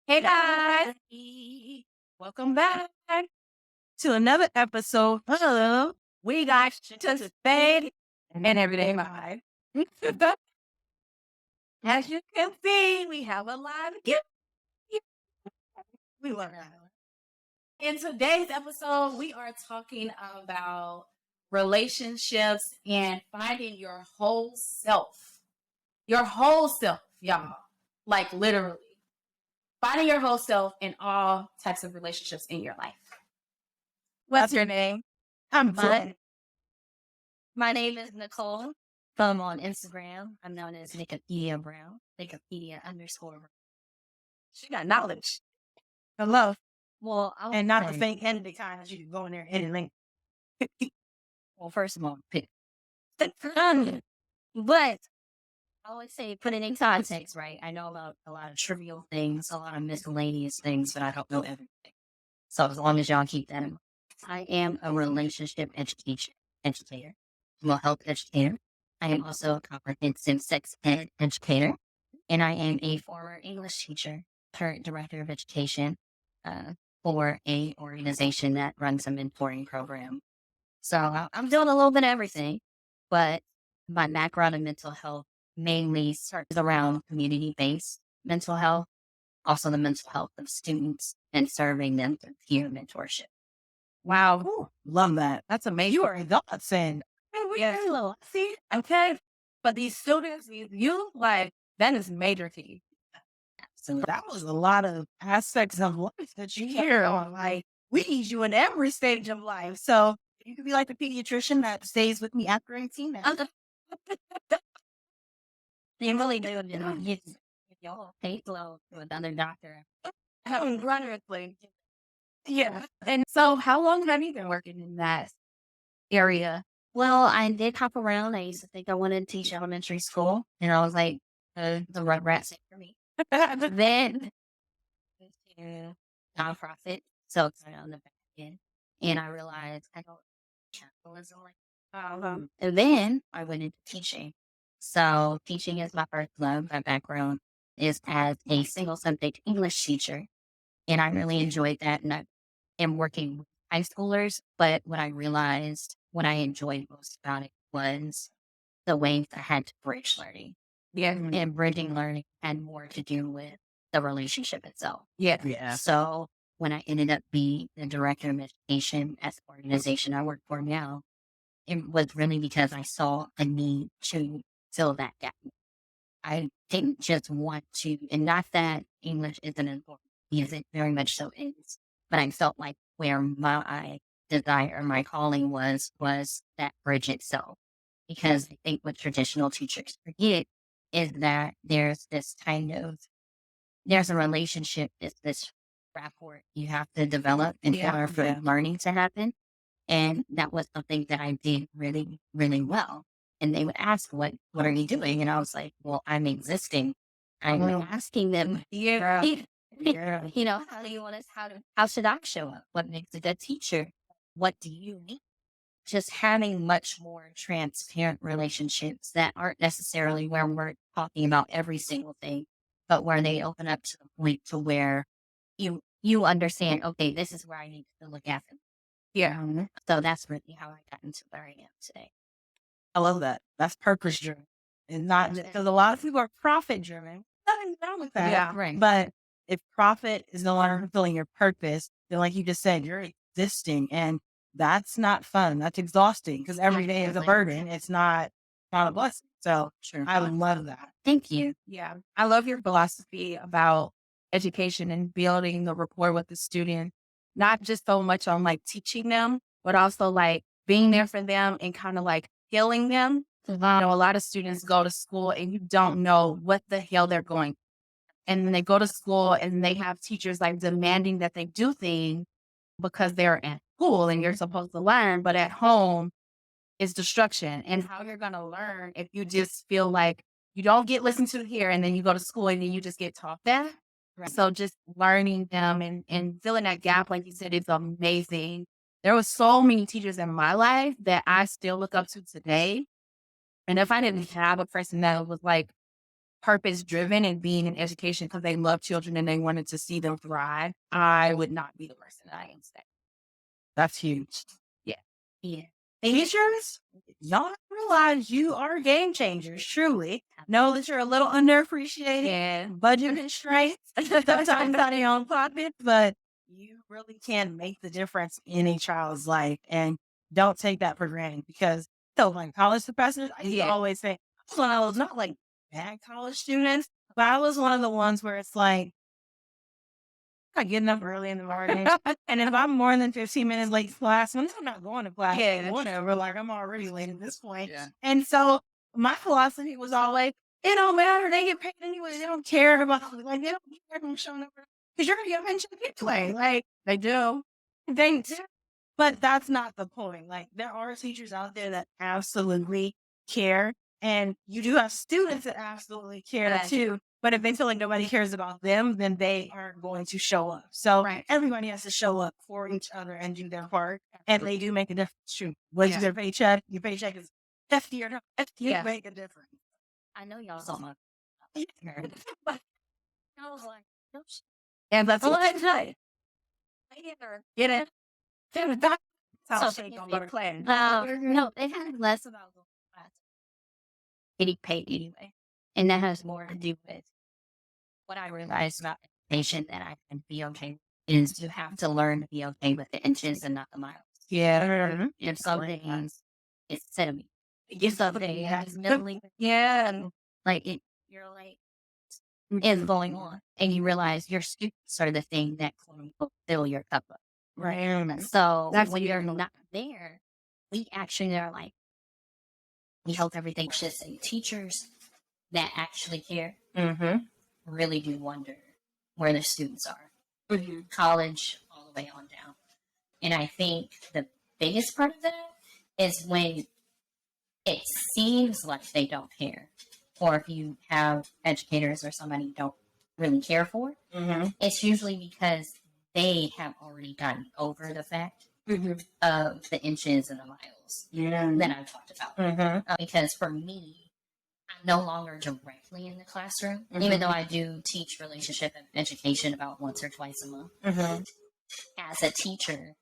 Hey guys, welcome back to another episode of We Got to Spade and Everyday Life. As you can see, we have a lot of gift. We love that. In today's episode, we are talking about relationships and finding your whole self. Your whole self, y'all. Like literally. Finding your whole self in all types of relationships in your life. What's your name? I'm fine. My name is Nicole. I'm on Instagram. I'm known as Nicole Brown. Wikipedia_. She got knowledge. Hello. Well, And not the fake Kennedy kind that you can go in there and link. well, first of all, but I always say put it in context, right? I know about a lot of trivial things, a lot of miscellaneous things, but I don't know everything. So as long as y'all keep that in mind. I am a relationship educator. I'm a health educator. I am also a comprehensive sex ed educator. And I am a former English teacher, current director of education for a organization that runs a mentoring program. So I'm doing a little bit of everything, but my background in mental health mainly starts around community-based mental health, also the mental health of students and serving them through peer mentorship. Wow. Ooh, love that. That's amazing. You are a godsend. Yes. See, okay. But these students, you like, that is major key. So that was a lot of aspects of life that you hear on. Like, we need you in every stage of life. So you could be like the pediatrician that stays with me after 18 now. You really do, you know, get your caseload to another doctor. Ironically. Yeah. And so how long have you been working in that area? Well, I did hop around. I used to think I wanted to teach elementary school, and I was like, the Rugrats ain't for me. Then to nonprofit, so kind of on the back end, and I realized I don't capitalism like. And then I went into teaching. So teaching is my first love. My background is as a single subject English teacher, and I really enjoyed that. And I am working with high schoolers, but what I realized, what I enjoyed most about it was the ways I had to bridge learning. Yeah. And bridging learning had more to do with the relationship itself. Yeah. Yeah. So when I ended up being the director of education at the organization I work for now, it was really because I saw a need to fill that gap. I didn't just want to, and not that English isn't important, because it very much so is, but I felt like where my desire, my calling was that bridge itself. Because I think what traditional teachers forget is that there's this kind of, there's a relationship, this rapport you have to develop in order for learning to happen. And that was something that I did really, really well. And they would ask, what are you doing? And I was like, well, I'm existing. I'm asking them, you know, how do you want us, how should I show up? What makes a good teacher? What do you need? Just having much more transparent relationships that aren't necessarily where we're talking about every single thing, but where they open up to the point to where you understand, okay, this is where I need to look after. Yeah. So that's really how I got into where I am today. I love that. That's purpose driven. And not because a lot of people are profit driven. Nothing wrong with that. Yeah, right. But if profit is no longer fulfilling your purpose, then like you just said, you're existing. And that's not fun. That's exhausting because every day is a burden. It's not a blessing. So Sure. I love that. Thank you. Yeah. I love your philosophy about education and building the rapport with the student, not just so much on like teaching them, but also like being there for them and kind of like healing them. You know, a lot of students go to school and you don't know what the hell they're going through. And then they go to school and they have teachers like demanding that they do things because they're at school and you're supposed to learn, but at home is destruction. And how you're going to learn if you just feel like you don't get listened to here and then you go to school and then you just get taught that. Right. So just learning them and filling that gap, like you said, is amazing. There was so many teachers in my life that I still look up to today. And if I didn't have a person that was like purpose driven and being in education because they love children and they wanted to see them thrive, I would not be the person that I am today. That's huge. Yeah. Yeah. Teachers, y'all realize you are game changers, truly. Know that you're a little underappreciated. Yeah. Budget constraints, sometimes out of your own pocket, but you really can make the difference in a child's life. And don't take that for granted because, so like college professors, I used to always say, well, I was not like bad college students, but I was one of the ones where it's like, I'm getting up early in the morning. And if I'm more than 15 minutes late to class, I'm not going to class. Yeah. Whatever. Like, I'm already late at this point. Yeah. And so my philosophy was always, it don't matter. They get paid anyway. They don't care about, like, they don't care about showing up. Because you're going to get mentioned anyway. Like, They do. they do. But that's not the point. Like, there are teachers out there that absolutely care. And you do have students that absolutely care Right. too. But if they feel like nobody cares about them, then they aren't going to show up. So Right. everybody has to show up for each other and do their part. And they do make a difference too. What's Yeah. their paycheck? Your paycheck is hefty or not hefty. Yeah. Make a difference. I know y'all saw my But I was like, no shit. And that's what I say. get it. That's how So they don't go to class. No, they had less about going to class. Getting paid anyway. And that has more to do with what I realized about education that I can be okay with is you have to learn to be okay with the inches and not the miles. Yeah. And some things it's centimeters. Some things it's millimeters. Yeah. And Like you're like is going on, and you realize your students are the thing that quote unquote fill your cup up. right. So That's when you're beautiful. not there, we actually are like, we hope everything should say teachers that actually care Mm-hmm. really do wonder where the students are. Mm-hmm. College all the way on down. And I think the biggest part of that is when it seems like they don't care. Or if you have educators or somebody you don't really care for, Mm-hmm. it's usually because they have already gotten over the fact Mm-hmm. of the inches and the miles Yeah. that I've talked about. Mm-hmm. Because for me, I'm no longer directly in the classroom, even though I do teach relationship and education about once or twice a month. Mm-hmm. As a teacher,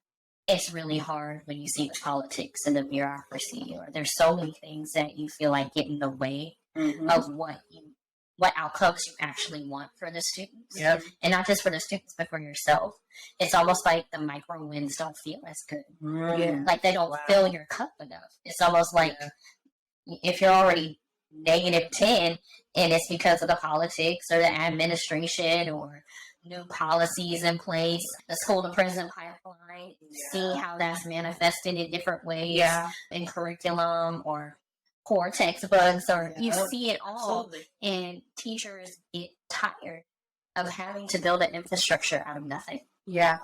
it's really hard when you see the politics and the bureaucracy, or there's so many things that you feel like get in the way Mm-hmm. of what outcomes you actually want for the students. Yep. And not just for the students, but for yourself. It's almost like the micro wins don't feel as good. Yeah. Like they don't fill your cup enough. It's almost like if you're already -10 and it's because of the politics or the administration or new policies in place, the school to prison pipeline, see how that's manifested in different ways Yeah. in curriculum or core textbooks, or you see it all. Absolutely. And teachers get tired of having to build an infrastructure out of nothing. Yeah.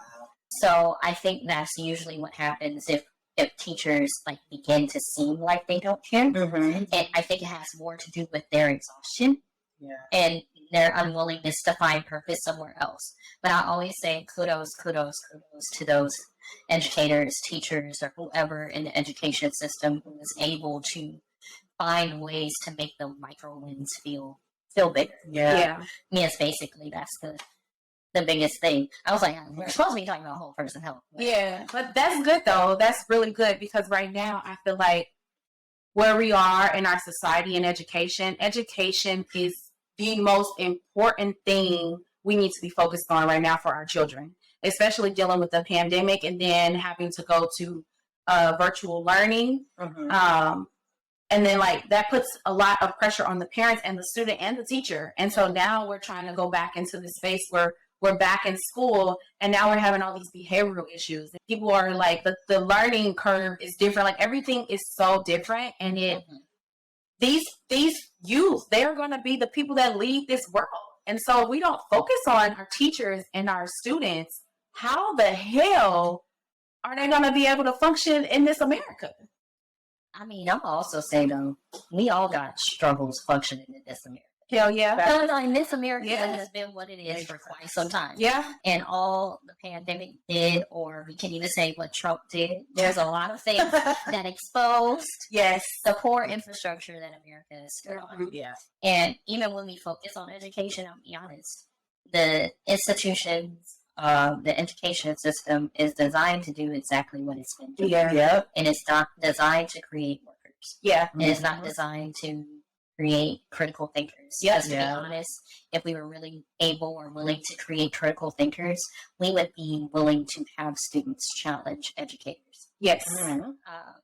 So I think that's usually what happens if teachers like begin to seem like they don't care. Mm-hmm. And I think it has more to do with their exhaustion Yeah. and their unwillingness to find purpose somewhere else. But I always say kudos to those educators, teachers, or whoever in the education system who is able to find ways to make the micro wins feel bigger. Yeah. Yes, basically that's the biggest thing. I was like, we're supposed to be talking about whole person health. Yeah. But that's good though. That's really good because right now I feel like where we are in our society and education is the most important thing we need to be focused on right now for our children, especially dealing with the pandemic and then having to go to virtual learning. Mm-hmm. And then like that puts a lot of pressure on the parents and the student and the teacher. And so now we're trying to go back into the space where we're back in school and now we're having all these behavioral issues. People are like, the learning curve is different. Like everything is so different. And these youth, they're going to be the people that lead this world. And so if we don't focus on our teachers and our students, how the hell are they going to be able to function in this America? I mean, I'll also say though, we all got struggles functioning in this America. Hell yeah. Like Miss America Yeah. has been what it is for quite some time. Yeah. And all the pandemic did, or we can even say what Trump did, there's a lot of things that exposed Yes. the poor infrastructure that America is still on. Yeah. And even when we focus on education, I'll be honest, the institutions, the education system is designed to do exactly what it's been doing. Yeah. Yep. And it's not designed to create workers. Yeah. And it's not designed to create critical thinkers. Yes. Because to be honest, if we were really able or willing to create critical thinkers, we would be willing to have students challenge educators. Yes. And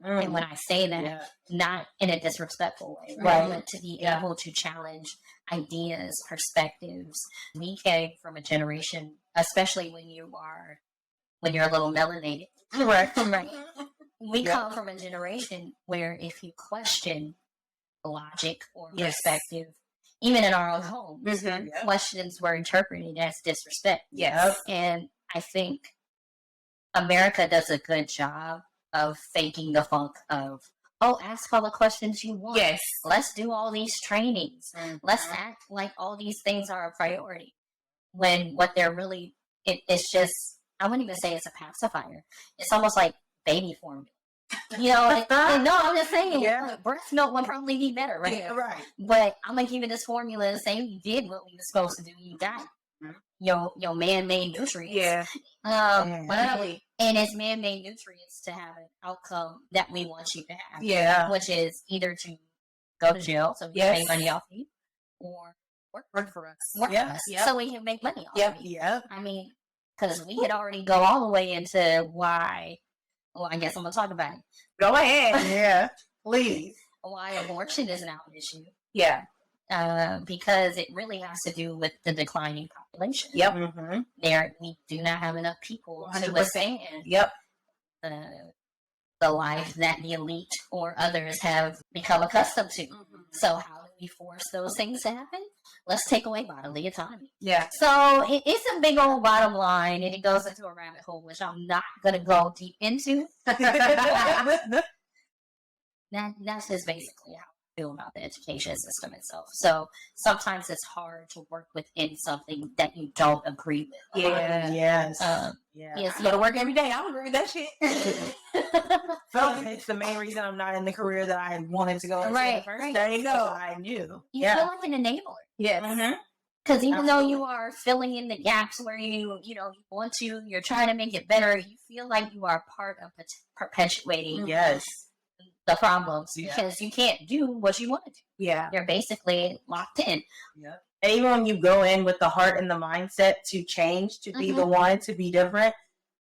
when I say that, not in a disrespectful way, Right. but to be able to challenge ideas, perspectives. We came from a generation, especially when you're a little melanated. Right. Right. We come from a generation where if you question logic or perspective, even in our own homes, questions were interpreted as disrespect. Yes. And I think America does a good job of faking the funk of, oh, ask all the questions you want. Yes. Let's do all these trainings. Let's act like all these things are a priority. When what they're really, it's just, I wouldn't even say it's a pacifier. It's almost like baby formula. You know, no, I'm just saying, breast milk would probably be better, right? Yeah, right. But I'm going to give you this formula and say you did what we were supposed to do. You got your man-made nutrients. Yeah. And it's man-made nutrients to have an outcome that we want you to have. Yeah. Which is either to go to jail so we can make money off you, or Work for us. Work for us so we can make money off you. Yep. I mean, because we could already go all the way into why. Well, I guess I'm gonna talk about it. Go ahead. Yeah. Please. Why abortion is now an issue. Yeah. Because it really has to do with the declining population. Yep. We do not have enough people 100%. to withstand Yep. the life that the elite or others have become accustomed to. So how do we force those things to happen? Let's take away bodily autonomy. Yeah. So it's a big old bottom line, and it goes into a rabbit hole, which I'm not going to go deep into. That's just basically how I feel about the education system itself. So sometimes it's hard to work within something that you don't agree with. Yeah. Yes. Yes, I go to work every day. I don't agree with that shit. So it's the main reason I'm not in the career that I wanted to go into. Right. There you go. I knew. You feel like an enabler. Yes. Because even though you are filling in the gaps where you want to, you're trying to make it better, you feel like you are part of perpetuating Yes. the problems because you can't do what you want to do. Yeah. You're basically locked in. Yeah. And even when you go in with the heart and the mindset to change, to be the one, to be different,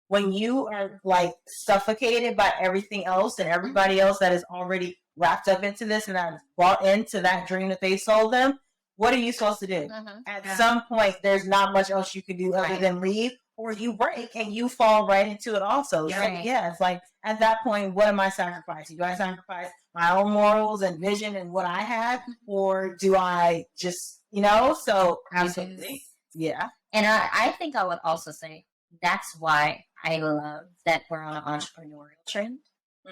when you are like suffocated by everything else and everybody else that is already wrapped up into this and that is bought into that dream that they sold them, what are you supposed to do? At some point, there's not much else you can do other than leave, or you break and you fall right into it also. So, it's like at that point, what am I sacrificing? Do I sacrifice my own morals and vision and what I have, or do I just, So, absolutely. Yeah. And I think I would also say that's why I love that we're on an entrepreneurial trend.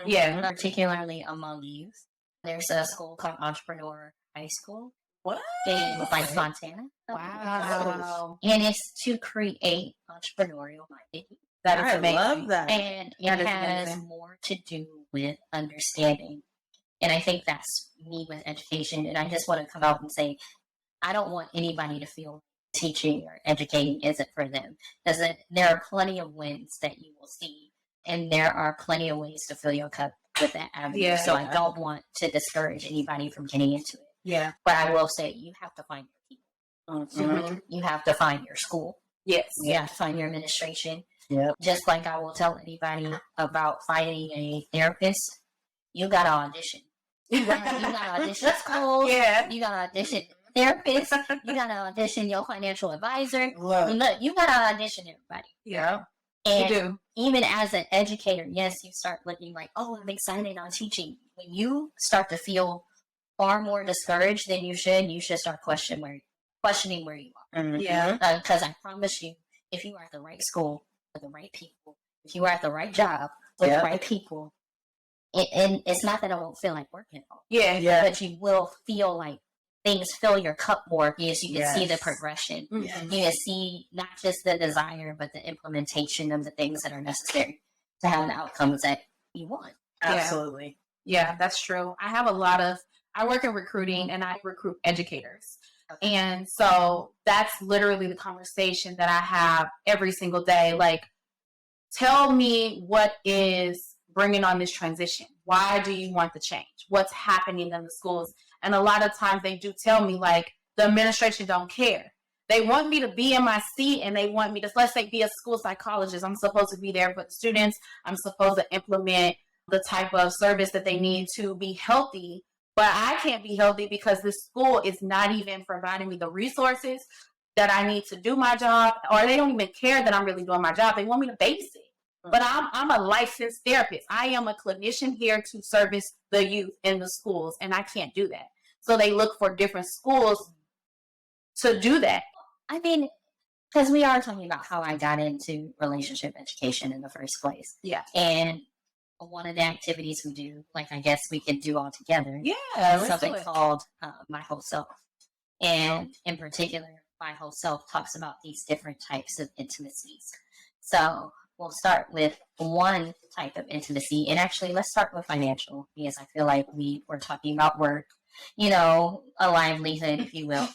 Yeah. Particularly among youth. There's a school called Entrepreneur High School. What? In like Montana. Wow. And it's to create entrepreneurial minded. That is amazing. I love that. And it has more to do with understanding. And I think that's me with education. And I just want to come out and say, I don't want anybody to feel teaching or educating isn't for them. Because there are plenty of wins that you will see. And there are plenty of ways to fill your cup with that avenue. Yeah. So I don't want to discourage anybody from getting into it. Yeah. But I will say you have to find your people. You have to find your school. Yes. You have to find your administration. Yep. Just like I will tell anybody about finding a therapist, you got to audition. You got to audition schools. Yeah. You got to audition therapists. You got to audition your financial advisor. Look. Look, you got to audition everybody. Yeah. And You do. even as an educator, yes, you start looking like, oh, I'm excited on teaching. When you start to feel far more discouraged than you should start questioning where you are. Yeah. Because I promise you, if you are at the right school with the right people, if you are at the right job with the right people, and it's not that I won't feel like working at all. Yeah. But you will feel like things fill your cup more because you can see the Yes. progression. Yes. You can see not just the desire, but the implementation of the things that are necessary to have the outcomes that you want. Absolutely. Yeah, that's true. I work in recruiting and I recruit educators. And so that's literally the conversation that I have every single day. Like, tell me what is bringing on this transition. Why do you want the change? What's happening in the schools? And a lot of times they do tell me, like, the administration don't care. They want me to be in my seat and they want me to, let's say, be a school psychologist. I'm supposed to be there for the students. I'm supposed to implement the type of service that they need to be healthy. But I can't be healthy because this school is not even providing me the resources that I need to do my job, or they don't even care that I'm really doing my job. They want me to babysit. But I'm a licensed therapist. I am a clinician here to service the youth in the schools, and I can't do that. So they look for different schools to do that. I mean, because we are talking about how I got into relationship education in the first place. Yeah. And one of the activities we do, like I guess we could do all together, Yeah. is something called My Whole Self. And in particular, My Whole Self talks about these different types of intimacies. So we'll start with one type of intimacy. And actually, let's start with financial, because I feel like we were talking about work, you know, a livelihood, if you will.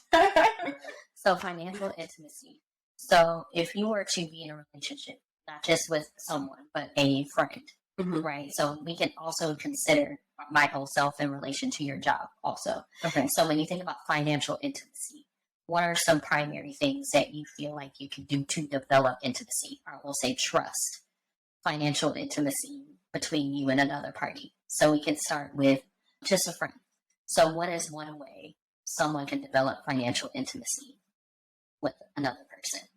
So financial intimacy. So if you were to be in a relationship, not just with someone, but a friend, right? So we can also consider My Whole Self in relation to your job also. Okay. So when you think about financial intimacy, what are some primary things that you feel like you can do to develop intimacy, or we'll say trust, financial intimacy between you and another party? So we can start with just a friend. So what is one way someone can develop financial intimacy with another person?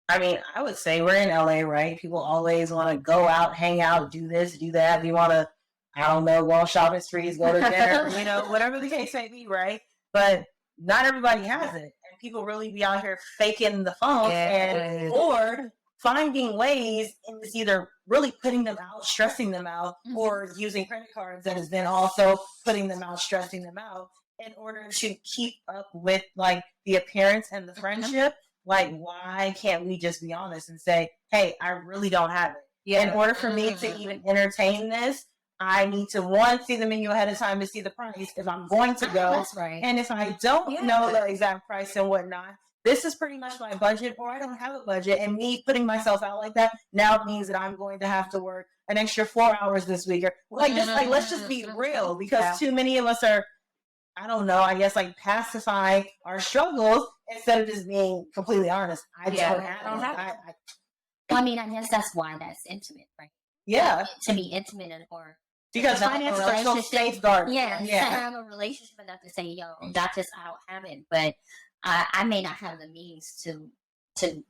I mean, I would say we're in LA, right? People always want to go out, hang out, do this, do that. We want to, I don't know, go on shopping sprees, go to dinner, you know, whatever the case may be, right? But not everybody has it. And people really be out here faking the phone and or finding ways, and it's either really putting them out, stressing them out, or using credit cards that is then also putting them out, stressing them out in order to keep up with like the appearance and the friendship. Like, why can't we just be honest and say, hey, I really don't have it. Yeah. In order for me to even entertain this, I need to, one, see the menu ahead of time to see the price if I'm going to go. That's right. And if I don't know the exact price and whatnot, this is pretty much my budget, or I don't have a budget. And me putting myself out like that now means that I'm going to have to work an extra 4 hours this week. Or like, just like, let's just be real, because too many of us are, I don't know, I guess like pacifying our struggles instead of just being completely honest. I don't have it. Well, I mean, I guess that's why that's intimate, right? Yeah. To be intimate or because finances are so safeguarded. Yeah. To have a relationship enough to say, yo, not just I don't have it, but I may not have the means to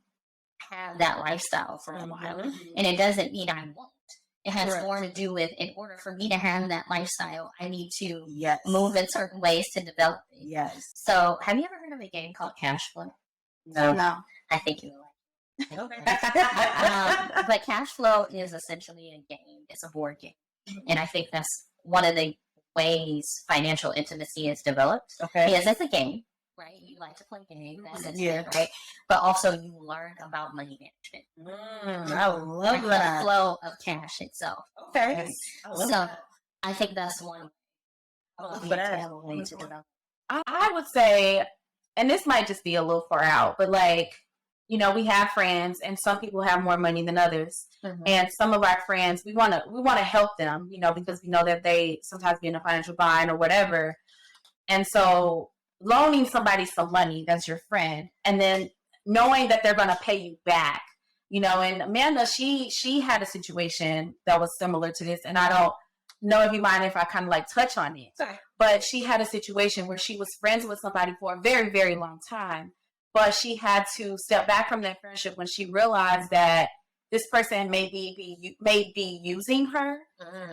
have that lifestyle for a while. And it doesn't mean I won't. It has more to do with, in order for me to have that lifestyle, I need to move in certain ways to develop it. Yes. So, have you ever heard of a game called Cash Flow? No. I think you will like it. Okay. But Cash Flow is essentially a game. It's a board game. And I think that's one of the ways financial intimacy is developed. Okay. Because it's a game, right? You like to play games. That's intimate, right? But also you learn about money management. I love that. The flow of cash itself. Okay. So I think that's one way to develop. I would say, and this might just be a little far out, but like, you know, we have friends, and some people have more money than others. And some of our friends, we want to help them, you know, because we know that they sometimes be in a financial bind or whatever. And so loaning somebody some money, that's your friend, and then knowing that they're going to pay you back, you know. And Amanda, she had a situation that was similar to this, and I don't know if you mind if I kind of like touch on it. Sorry. But she had a situation where she was friends with somebody for a very, very long time. But she had to step back from that friendship when she realized that this person may be using her,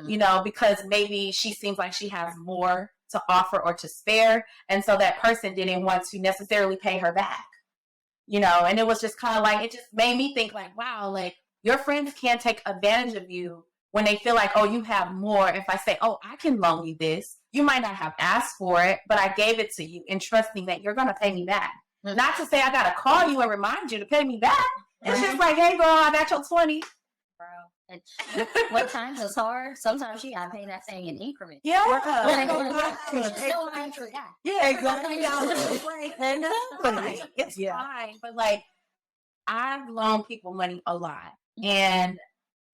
you know, because maybe she seems like she has more to offer or to spare. And so that person didn't want to necessarily pay her back, you know. And it was just kind of like, it just made me think like, wow, like your friends can't take advantage of you when they feel like, oh, you have more. If I say, oh, I can loan you this, you might not have asked for it, but I gave it to you and trusting that you're going to pay me back. Mm-hmm. Not to say I got to call you and remind you to pay me back. It's just like, hey, girl, I got your 20. Bro. And what times is hard? Sometimes you gotta pay that thing in increments. Yeah. Yeah, exactly. It's fine. But like, I've loaned people money a lot. And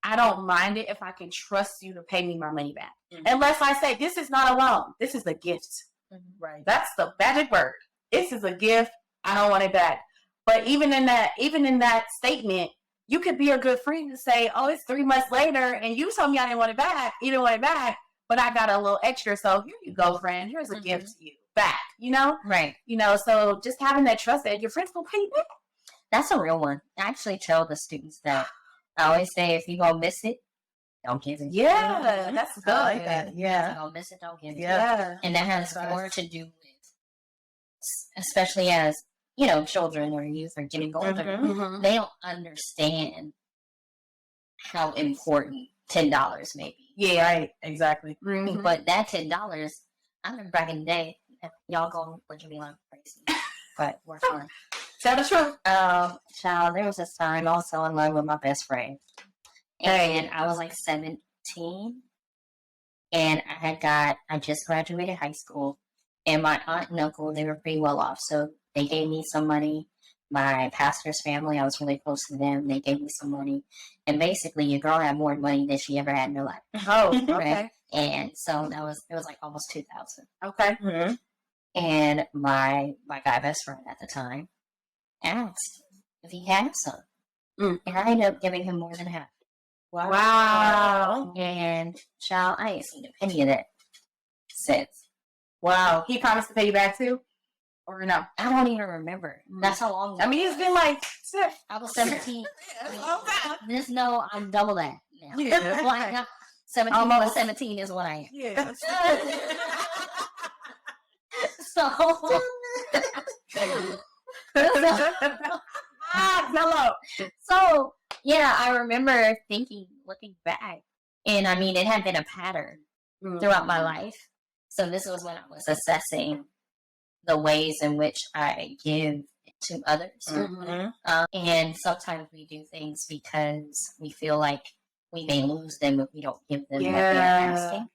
I don't mind it if I can trust you to pay me my money back. Mm-hmm. Unless I say, this is not a loan. This is a gift. Mm-hmm. Right. That's the magic word. This is a gift. I don't want it back. But even in that statement, you could be a good friend and say, oh, it's 3 months later, and you told me I didn't want it back. You didn't want it back, but I got a little extra. So here you go, friend. Here's a gift to you back, Right. So just having that trust that your friends will pay you back. That's a real one. I actually tell the students that. I always say, if you're going to miss it, don't give it. Yeah, that's good. I like that. Yeah. If you're going to miss it, don't give it. Yeah. And that has more to do with, especially as, children or youth are getting older, they don't understand how important $10 may be. Yeah, right. Exactly. Mm-hmm. But that $10, I remember back in the day, y'all going to look at me like crazy, but we're fine. Tell the truth. Child, there was this time I was so in love with my best friend. And I was like 17. And I just graduated high school. And my aunt and uncle, they were pretty well off. So they gave me some money. My pastor's family, I was really close to them. They gave me some money. And basically, your girl had more money than she ever had in her life. Oh, okay. Right? And so it was like almost $2,000. Okay. Mm-hmm. And my guy best friend at the time asked if he had some. And I ended up giving him more than half. Wow. And child, I ain't seen a penny of that since. Wow. He promised to pay you back too? Or no? I don't even remember. That's how long. I mean, it's been like, I was 17. Just know I'm double that now. Yeah. Like, 17 plus 17 is what I am. Yeah. So, yeah, I remember looking back, and I mean, it had been a pattern throughout my life. So this was when I was assessing the ways in which I give to others. And sometimes we do things because we feel like we may lose them if we don't give them what they're asking.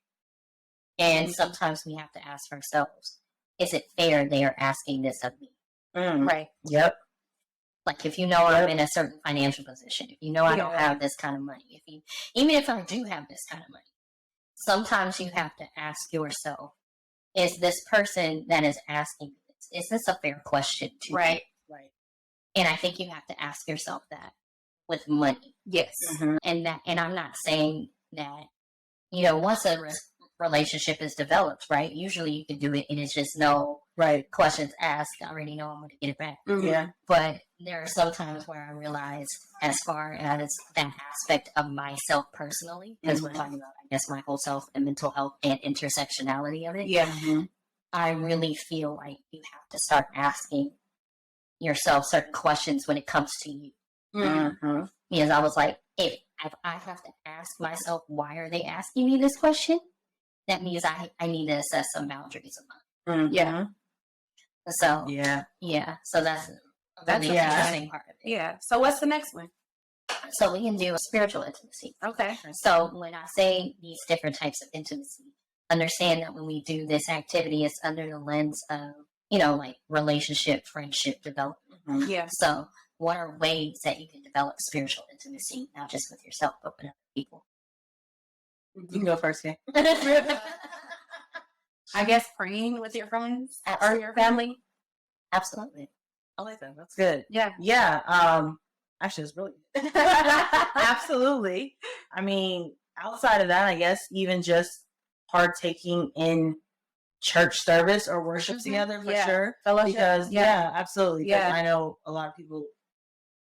And sometimes we have to ask ourselves, is it fair they are asking this of me? Right. Yep. Like, if I'm in a certain financial position, if I don't have this kind of money, even if I do have this kind of money, sometimes you have to ask yourself, is this person that is asking this, is this a fair question to me? Right. And I think you have to ask yourself that with money. Yes. And I'm not saying that, once a relationship is developed, right? Usually you can do it and it's just no questions asked. I already know I'm going to get it back. Yeah. But there are some times where I realize, as far as that aspect of myself personally, because we're talking about, I guess, my whole self and mental health and intersectionality of it. Yeah. I really feel like you have to start asking yourself certain questions when it comes to you. Because I was like, if I have to ask myself, why are they asking me this question? That means I need to assess some boundaries of mine. Yeah. So, so that's the interesting part of it. Yeah. So what's the next one? So we can do a spiritual intimacy. Okay. So when I say these different types of intimacy, understand that when we do this activity, it's under the lens of, like relationship, friendship development. Yeah. So what are ways that you can develop spiritual intimacy, not just with yourself, but with other people? You can go first, Kay. I guess praying with your friends or your family. Absolutely. I like that. That's good. Yeah. Yeah. Actually, it's really good. Absolutely. I mean, outside of that, I guess even just partaking in church service or worship together for sure. Fellowship. Because absolutely. Yeah. I know a lot of people,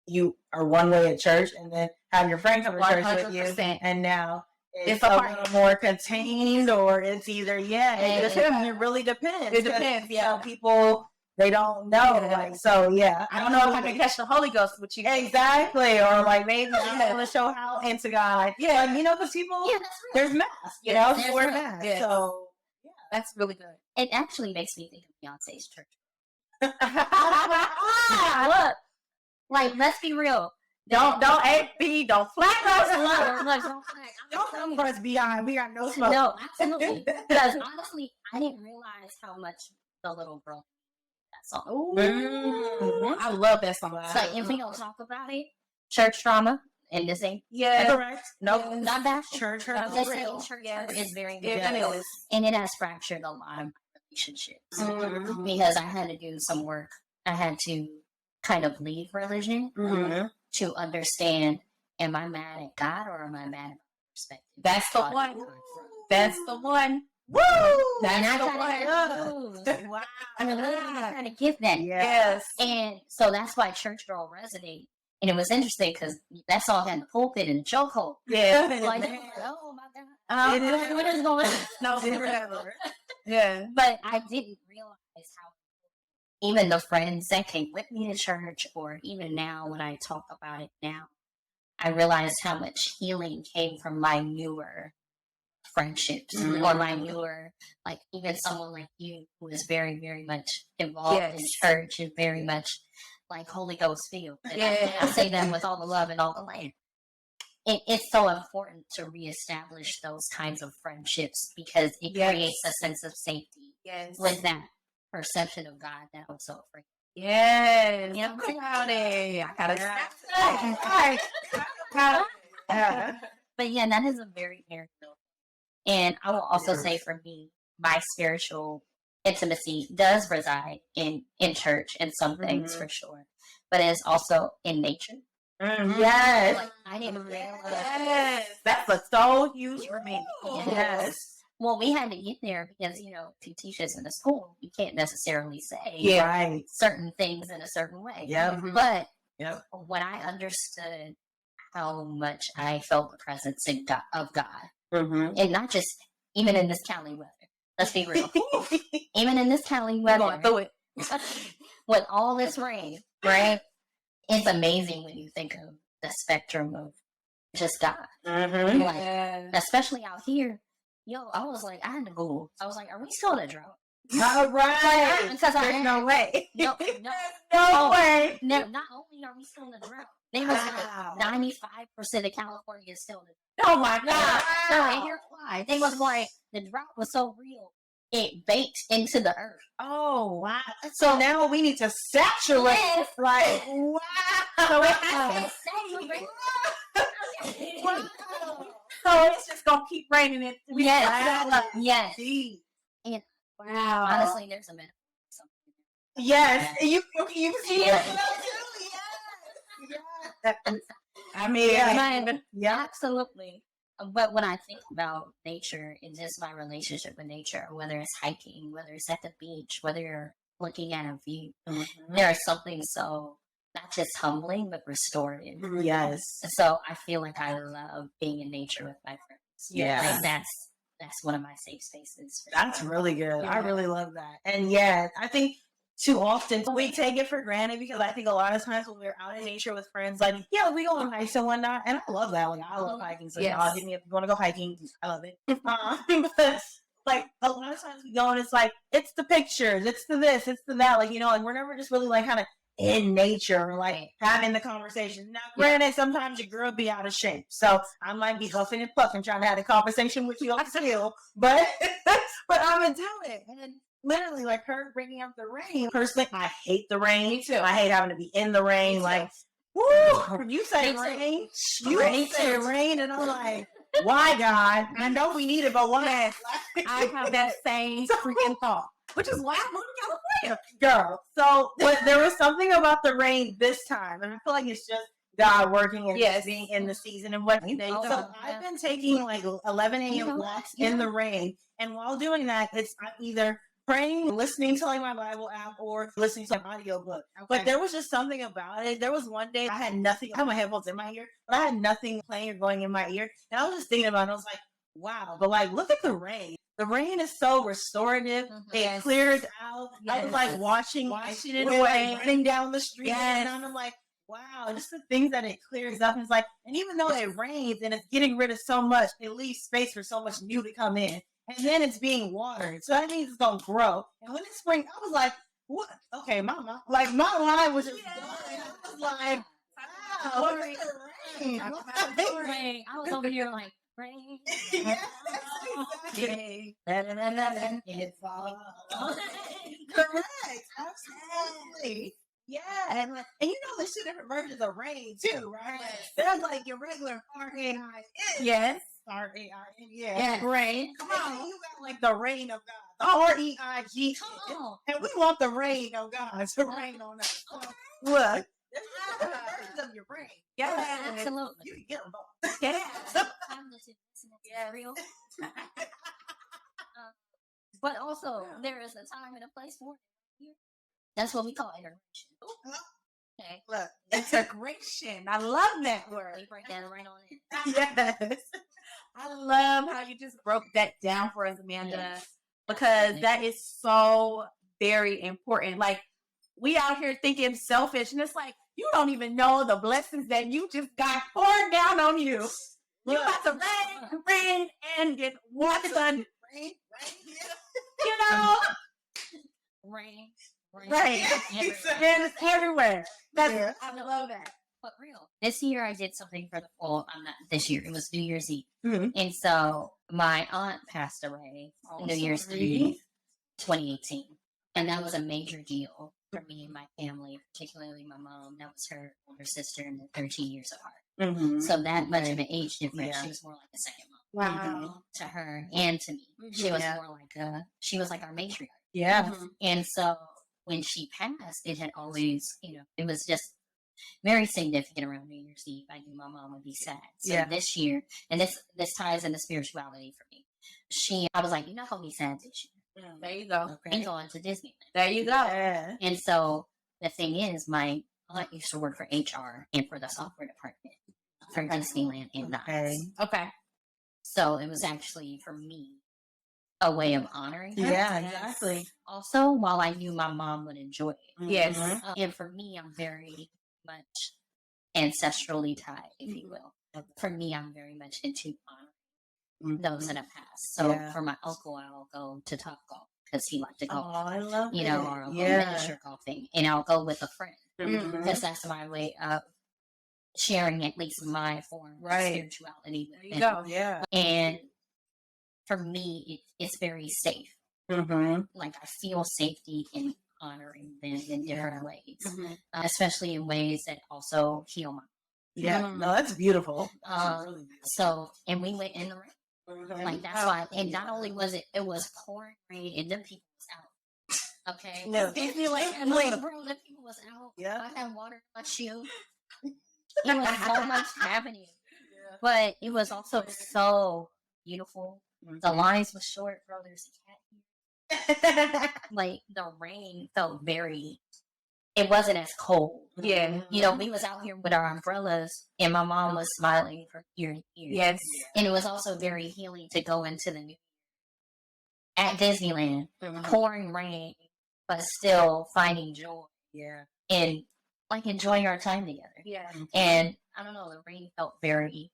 you are one way at church and then have your friend come to church with you, and now it's a little more contained, or it's either it really depends. It depends. Yeah. Some people, they don't know. Like, so I don't know if I can catch the Holy Ghost with you. Exactly. Or like maybe I'm going to show how into God. Yeah. Because people, there's mass. So we're mass. So That's really good. It actually makes me think of Beyonce's church. Look, Look, like, let's be real. don't AB, don't flat us. Don't come for us behind. We got no smoke. No, absolutely. Because honestly, I didn't realize how much the little girl that song. I love that song. So if we don't talk about it, church trauma, and this ain't Correct. no, not that Church I'm hurt. just saying church is very It real. is. And it has fractured a lot of my relationships Mhm. because I had to do some work. I had to kind of leave religion to understand: am I mad at God or am I mad at my perspective? That's the God one. I'm from. That's the one. Woo! And I That's the kind one. of Wow. I'm really trying to get that. Yes. And so that's why Church Girl resonate. And it was interesting because that song had the pulpit and the chokehold. Yeah. Like, oh my God. What is going on? No, yeah. But I didn't realize how even the friends that came with me to church, or even now when I talk about it now, I realized how much healing came from my newer friendships or my newer, like even someone like you who is very, very much involved in church and very much like Holy Ghost filled. And I say that with all the love and all the light. It's so important to reestablish those kinds of friendships because it creates a sense of safety with that perception of God that I'm so afraid. Yes. You know, About it. I gotta but yeah, that is a very, very real. And I will also say for me, my spiritual intimacy does reside in church and some things for sure, but it's also in nature. Yes. Like, I didn't realize. Yes. That's so huge for me. Yes. Well, we had to get there because, you know, to teach us in a school, you can't necessarily say Right. certain things in a certain way. Yep. But Yep. when I understood how much I felt the presence of God, and not just even in this Cali weather. Let's be real. Even in this Cali weather, Going through it. with all this rain, right? It's amazing when you think of the spectrum of just God. Like, especially out here. Yo, I was like, I had to Google. I was like, are we still in a drought? All right. Because There's no way. No way. not only are we still in a drought, they was Wow. like 95% of California is still in a drought. Oh my God. So, and here's why. They was like, the drought was so real, it baked into the earth. Oh, wow. So now we need to saturate. Yes. Right. Wow. So it has to saturate. Wow. So it's just gonna keep raining it. Yes. Gee. And Wow. honestly, there's a minute. Yes. You see it. I mean, yeah. Absolutely. But when I think about nature and just my relationship with nature, whether it's hiking, whether it's at the beach, whether you're looking at a view, there is something so not just humbling but restorative. Yes. So I feel like I love being in nature with my friends. Yeah. Like that's one of my safe spaces. That's really good. Yeah. I really love that. And yeah, I think too often we take it for granted because I think a lot of times when we're out in nature with friends, like, yeah, we go on hikes and whatnot. And I love that one. I love hiking. So y'all hit me up if you want to go hiking. I love it. But like a lot of times we go and it's like, it's the pictures, it's the this, it's the that. Like, you know, like we're never just really like kind of in nature, like having the conversation. Now, granted, sometimes your girl be out of shape. So I might be huffing and puffing trying to have a conversation with you on still. But I'm in it. And then literally, like her bringing up the rain. Personally, I hate the rain. Me too. I hate having to be in the rain. Like, woo! You say rain, you say rain, and I'm like, why, God? I know we need it, but why? I have that same freaking thought, which is why I moved to California. Girl. So, but there was something about the rain this time, and I feel like it's just God working and just being in the season and what. So I've been taking like 11 a.m. walks in the rain, and while doing that, I'm either praying, listening to like my Bible app, or listening to an audio book. But there was just something about it. There was one day I had nothing. I had my headphones in my ear, but I had nothing playing or going in my ear, and I was just thinking about it. I was like, wow. But like, look at the rain. The rain is so restorative. It clears out. I was like washing it away, running down the street, and I'm like, wow, just the things that it clears up. And it's like, and even though it rains and it's getting rid of so much, it leaves space for so much new to come in. and then it's being watered. So that means it's gonna grow. And when it's spring, I was like, what? Okay, mama. Like my mind was just going. I was like, wow, look at the rain. Rain. I was over here like, rain. Yes, Okay. exactly. It's all. Correct. Absolutely. Yeah. And you know there's two different versions of rain too, right? There's like your regular R-A-I-N. Yes. R-A-I-N. Yeah. Yeah. Rain. Come on. You got like the rain of God. The R-E-I-G. Come on. And we want the rain of God to rain on us. So, look. There's two different versions of your rain. Yeah. Absolutely. You can get them both. Yeah. I'm listening to real. But also, there is a time and a place for it. That's what we call integration. Okay. Look. Integration. I love that word. We break that right on it. Yes. I love how you just broke that down for us, Amanda, because that is so very important. Like, we out here thinking selfish, and it's like, you don't even know the blessings that you just got poured down on you. You got the rain, and get water done. Rain. You know? Rain. Right. And it's everywhere. Yeah. I love that. But real. This year I did something for the fall. I'm not this year. It was New Year's Eve. Mhm. And so my aunt passed away New Year's Eve 2018. And that was a major deal for me and my family, particularly my mom. That was her older sister, and they're 13 years apart. Mm-hmm. So that much of an age difference. Yeah. She was more like a second mom Wow. to her and to me. She was Yeah. more like she was like our matriarch. Yeah. Mhm. And so when she passed, it had always, it was just very significant around New Year's Eve. I knew my mom would be sad. So Yeah. this year, and this ties into spirituality for me. I was like, you're not gonna be sad this year. There you go. We're going to Disneyland. There you go. Yeah. And so the thing is, my aunt used to work for HR and for the software department for Disneyland and Okay. Knott's. Okay. So it was actually for me a way of honoring her. Yeah, exactly. Also, while I knew my mom would enjoy it. Yes. Mhm. And for me, I'm very much ancestrally tied, if you will. For me, I'm very much into honoring those that have passed. So Yeah. for my uncle, I'll go to Top Golf because he liked to Oh, golf. I love it. Or I'll go Yeah. miniature golfing, and I'll go with a friend Mhm. because that's my way of sharing at least my form Right. of spirituality. There you go. Yeah. And for me, it's very safe. Mm-hmm. Like I feel safety in honoring them in different ways, Mhm. especially in ways that also heal my. Yeah. Mhm. No, that's beautiful. So, and we went in the rain. Mhm. Like that's why, and not only was it was pouring rain, and them people was out. Okay, No. and like, bro, them people was out. Yeah. I had water in my shoe. It was so much happening, but it was also so beautiful. The lines were short, bro. There's a cat here. Like the rain felt very. It wasn't as cold. Yeah. We was out here with our umbrellas, and my mom was smiling from ear to ear. Yes. And it was also very healing to go into the new at Disneyland, Mhm. pouring rain, but still finding joy Yeah. and like enjoying our time together. Yeah. And I don't know, the rain felt very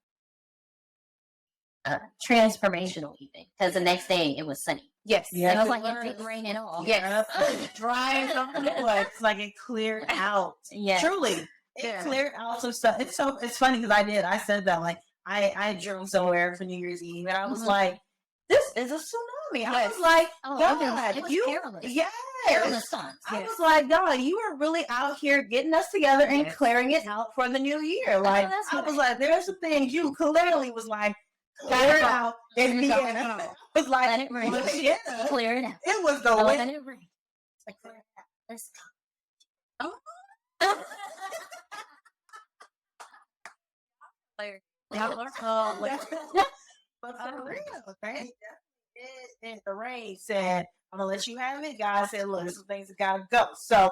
transformational, even because the next day it was sunny. Yes. Yeah. It was like it didn't rain at all. Yes. Dry it's like it cleared out. Yeah. Truly. It Yeah. cleared out some stuff. It's funny because I said that like I drove somewhere for New Year's Eve and I was Mhm. like, this is a tsunami. I Yes. was like, Oh, God, it was you perilous. yes. Perilous times. I Yes. was like, God, you are really out here getting us together and Yes. clearing it out for the new year. Like that's I was right. like, there's some things you clearly was like, clear it out in Go. Vienna. It was like, Let it rain. yeah, Clear it out. it was the Let wind. it rain. Like, clear it out. Let's go. Y'all are But for real, right? And the rain said, I'm gonna let you have it. God said, look, some things that gotta go. So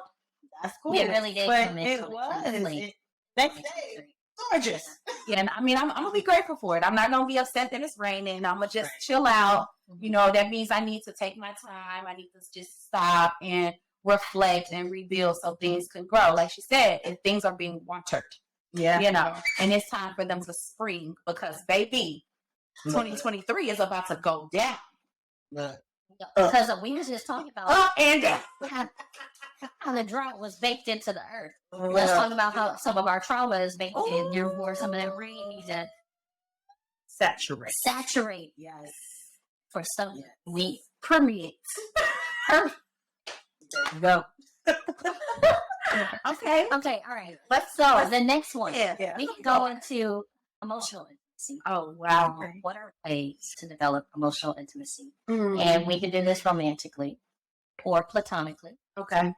that's cool. It really did But come in it from was. late. Next day, gorgeous. Yeah, and I mean, I'm gonna be grateful for it. I'm not gonna be upset that it's raining. I'm gonna just chill out. That means I need to take my time. I need to just stop and reflect and rebuild so things can grow. Like she said, if things are being watered, Yeah. and it's time for them to spring because baby, 2023 is about to go down. Because we was just talking about how the drought was baked into the earth. Let's talk about how some of our trauma is baked in. Therefore, some of that rain needs to saturate. Yes. For some, we permeate. Go. Okay. All right. Let's go. The next one. Yeah. We can go into emotional intimacy. Oh, wow. What are ways to develop emotional intimacy? Mm. And we can do this romantically or platonically. Okay.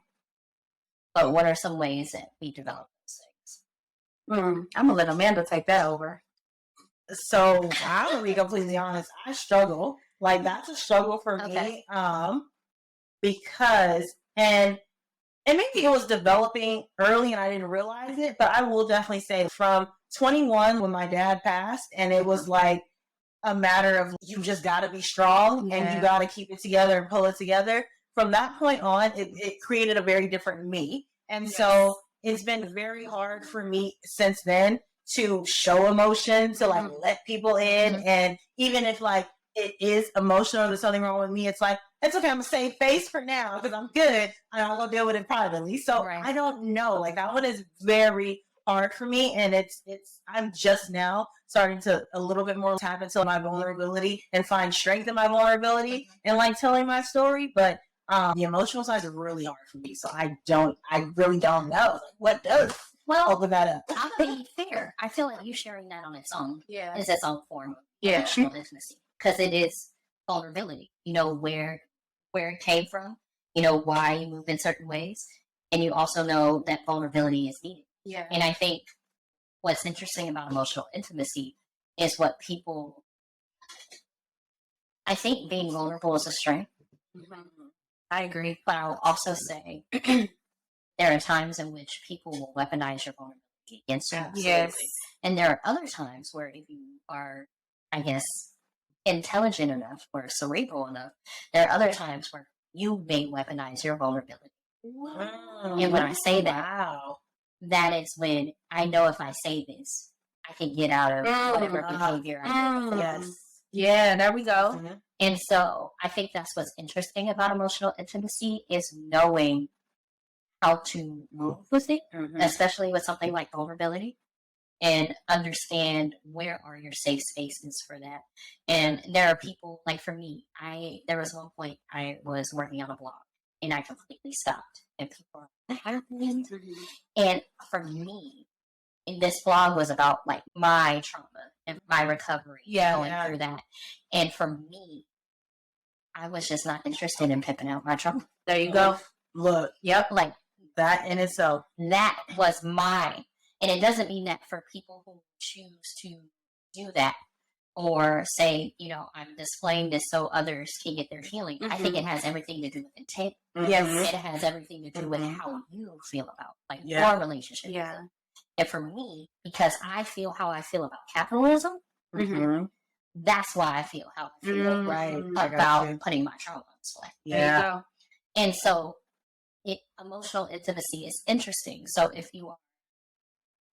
But what are some ways that we develop those things? I'm gonna let Amanda take that over. So I'm gonna be completely honest. I struggle. Like that's a struggle for me. Because and maybe it was developing early and I didn't realize it, but I will definitely say from 21 when my dad passed, and it was like a matter of you just got to be strong and you got to keep it together and pull it together. From that point on, it created a very different me. And so it's been very hard for me since then to show emotion, to like let people in. And even if like it is emotional, there's something wrong with me, it's like, it's okay, I'm gonna save face for now because I'm good. I'm gonna deal with it privately. So I don't know. Like that one is very hard for me. And I'm just now starting to a little bit more tap into my vulnerability and find strength in my vulnerability and like telling my story. But the emotional side is really hard for me. So I really don't know. Like, what does open that up? I'll be fair. I feel like you sharing that on its own is its own form of emotional intimacy. Because it is vulnerability. You know where it came from, you know why you move in certain ways, and you also know that vulnerability is needed. Yeah. And I think what's interesting about emotional intimacy is what people, I think being vulnerable is a strength. I agree. But I'll also say there are times in which people will weaponize your vulnerability against you. Yes. And there are other times where if you are, I guess, intelligent enough or cerebral enough, there are other times where you may weaponize your vulnerability. And when I say that, that is when I know if I say this, I can get out of whatever behavior I do. Yes. Yeah, there we go. And so I think that's what's interesting about emotional intimacy is knowing how to move with it, especially with something like vulnerability. And understand where are your safe spaces for that. And there are people, like for me, there was one point I was working on a blog and I completely stopped. And people were like, what happened? And for me, this blog was about like my trauma and my recovery, going through that. And for me, I was just not interested in pimping out my trauma. There you go. Look, Like that in itself. That was mine. And it doesn't mean that for people who choose to do that or say, you know, I'm displaying this so others can get their healing. I think it has everything to do with intent. It has everything to do with how you feel about like your relationship. And for me, because I feel how I feel about capitalism, that's why I feel how I feel about putting my trauma on display. There you go. And so emotional intimacy is interesting. So if you are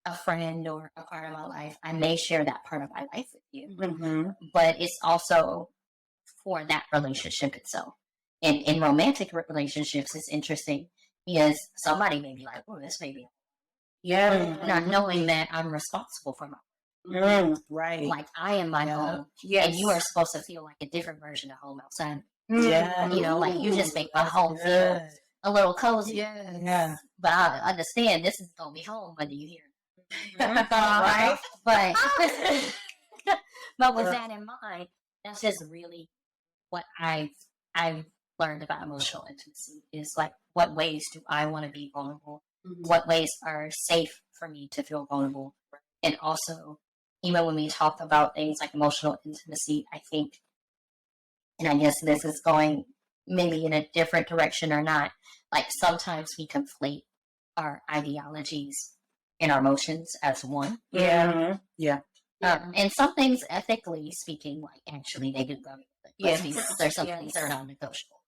a friend or a part of my life, I may share that part of my life with you. But it's also for that relationship itself. And in romantic relationships, it's interesting because somebody may be like, oh, this may be. Not knowing that I'm responsible for my like I am my home. And you are supposed to feel like a different version of home outside. You know, like you just make my home feel a little cozy. But I understand this is going to be home whether you hear it. Right? But with that in mind, that's just really what I've learned about emotional intimacy is like what ways do I want to be vulnerable? What ways are safe for me to feel vulnerable? And also, even when we talk about things like emotional intimacy, I think, and I guess this is going maybe in a different direction or not, like sometimes we conflate our ideologies and our emotions as one. And some things, ethically speaking, like actually they do go. There's some things that are non-negotiable.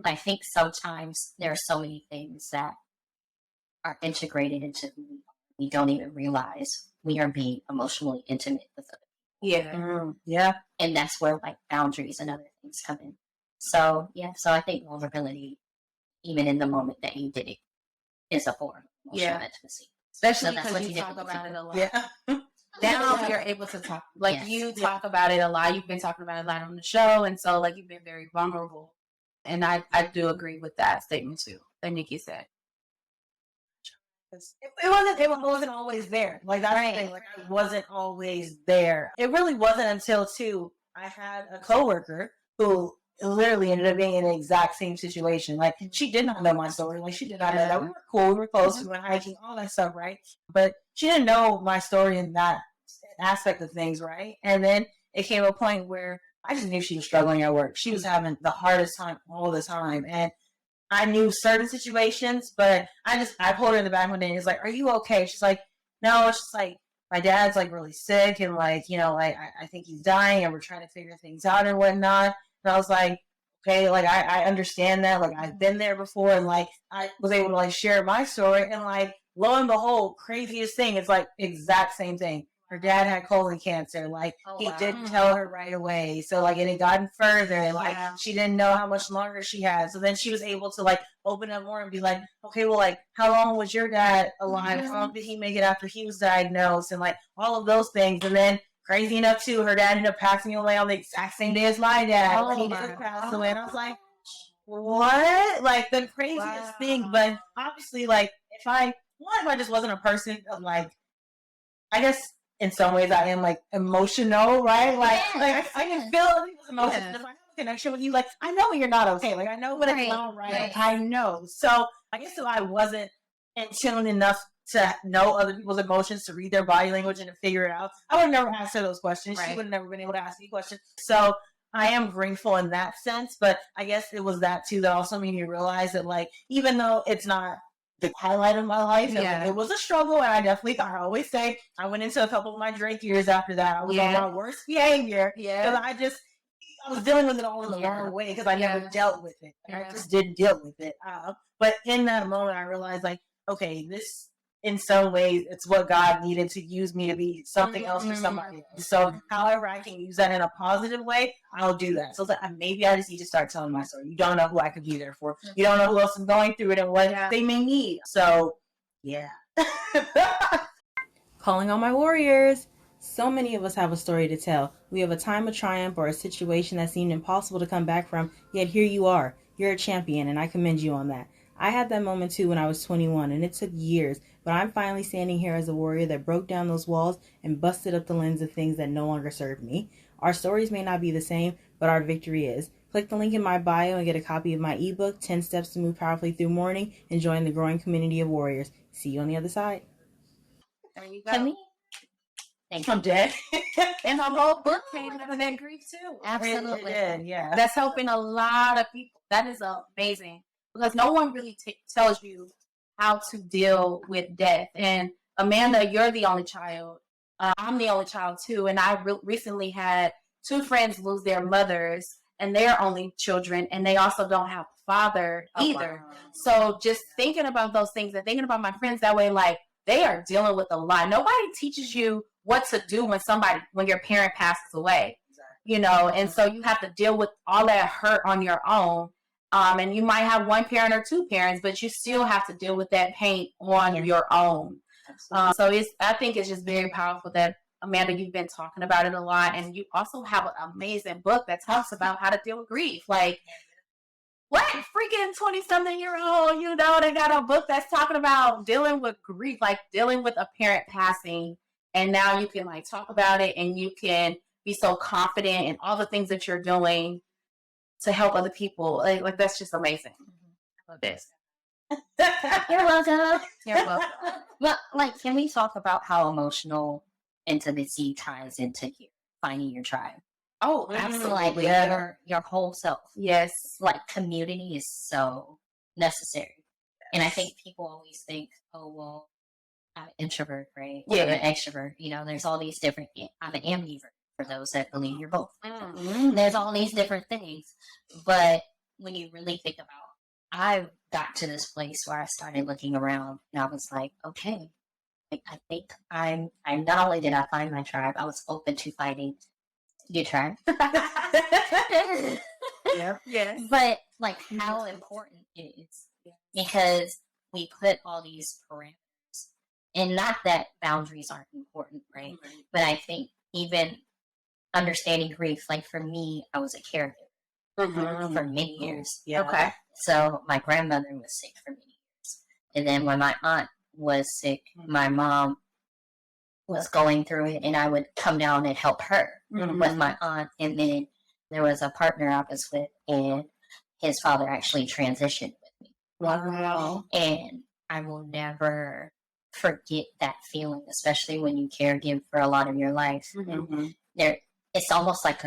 I think sometimes there are so many things that are integrated into who we are. We don't even realize we are being emotionally intimate with other people. Yeah. And that's where like boundaries and other things come in. So I think vulnerability, even in the moment that you did it, is a form of emotional intimacy. Especially So that's because what you you talk did. about it a lot. Yeah. Now you're able to talk, like Yes. you talk about it a lot. You've been talking about it a lot on the show, and so like you've been very vulnerable. And I do agree with that statement too that Nikki said. It wasn't always there. Like that's the thing. Like I wasn't always there. It really wasn't until too I had a coworker who literally ended up being in the exact same situation. Like she did not know my story. Like she did not know that we were cool, we were close, we went hiking, all that stuff, right? But she didn't know my story in that aspect of things, right? And then it came a point where I just knew she was struggling at work. She was having the hardest time all the time. And I knew certain situations, but I pulled her in the back one day and was like, "Are you okay?" She's like, "No." It's just like my dad's like really sick and like like I think he's dying and we're trying to figure things out and whatnot. And I was like, okay, like I understand that. Like I've been there before and like I was able to like share my story and like lo and behold, craziest thing, it's like exact same thing. Her dad had colon cancer. Like he didn't tell her right away. So like it had gotten further and like she didn't know how much longer she had. So then she was able to like open up more and be like, okay, well like how long was your dad alive? How long did he make it after he was diagnosed? And like all of those things. And then crazy enough too, her dad ended up passing away on the exact same day as my dad. Oh, he my did pass away. And I was like, what? Like the craziest thing. But obviously like if I just wasn't a person of like I guess in some ways I am like emotional, right? Like I can feel other people's emotions. And if I have a connection with you, like I know when you're not okay. Like I know when it's not right. Like, I know. So I guess if I wasn't in tune enough to know other people's emotions, to read their body language and to figure it out, I would have never asked her those questions. She would have never been able to ask me questions. So I am grateful in that sense, but I guess it was that too that also made me realize that like even though it's not the highlight of my life. It was a struggle, and I definitely thought I always say I went into a couple of my Drake years after that. I was on my worst behavior because I was dealing with it all in the wrong way because I never dealt with it. I just didn't deal with it. But in that moment, I realized like, okay, this in some ways it's what God needed to use me to be something else for somebody else. So however I can use that in a positive way, I'll do that. So that maybe I just need to start telling my story. You don't know who I could be there for. You don't know who else is going through it and what they may need. So yeah. Calling all my warriors. So many of us have a story to tell. We have a time of triumph or a situation that seemed impossible to come back from, yet here you are. You're a champion, and I commend you on that. I had that moment too when I was 21, and it took years, but I'm finally standing here as a warrior that broke down those walls and busted up the lens of things that no longer serve me. Our stories may not be the same, but our victory is. Click the link in my bio and get a copy of my ebook, 10 Steps to Move Powerfully Through Mourning, and join the growing community of warriors. See you on the other side. There you go. To me, thank you. I'm dead. And her whole book came out of that grief too. Absolutely. It did, yeah. That's helping a lot of people. That is amazing because no one really tells you how to deal with death. And Amanda, you're the only child. I'm the only child too. And I recently had two friends lose their mothers and they're only children, and they also don't have a father either. Wow. So just thinking about those things and thinking about my friends that way, like they are dealing with a lot. Nobody teaches you what to do when your parent passes away, and so you have to deal with all that hurt on your own. And you might have one parent or two parents, but you still have to deal with that pain on your own. So I think it's just very powerful that Amanda, you've been talking about it a lot, and you also have an amazing book that talks about how to deal with grief. Like, what freaking 20-something-year-old, they got a book that's talking about dealing with grief, like dealing with a parent passing, and now you can like talk about it, and you can be so confident in all the things that you're doing to help other people. Like that's just amazing. I love this. You're welcome. You're welcome. But like, can we talk about how emotional intimacy ties into finding your tribe? Oh, absolutely. Your whole self. Yes. Like community is so necessary. And I think people always think, oh, well, I'm an introvert, right? Yeah. I'm an extrovert. There's all these different, I'm an ambivert for those that believe you're both. Mm-hmm. There's all these different things. But when you really think about, I got to this place where I started looking around and I was like, okay, I think I'm not only did I find my tribe, I was open to finding your tribe. Yeah. Yes. But like how important it is, because we put all these parameters, and not that boundaries aren't important, right? But I think even understanding grief, like for me, I was a caregiver for many years. Yeah. Okay. So my grandmother was sick for many years. And then when my aunt was sick, my mom was going through it, and I would come down and help her with my aunt. And then there was a partner I was with, and his father actually transitioned with me. Wow. And I will never forget that feeling, especially when you caregive for a lot of your life. There, it's almost like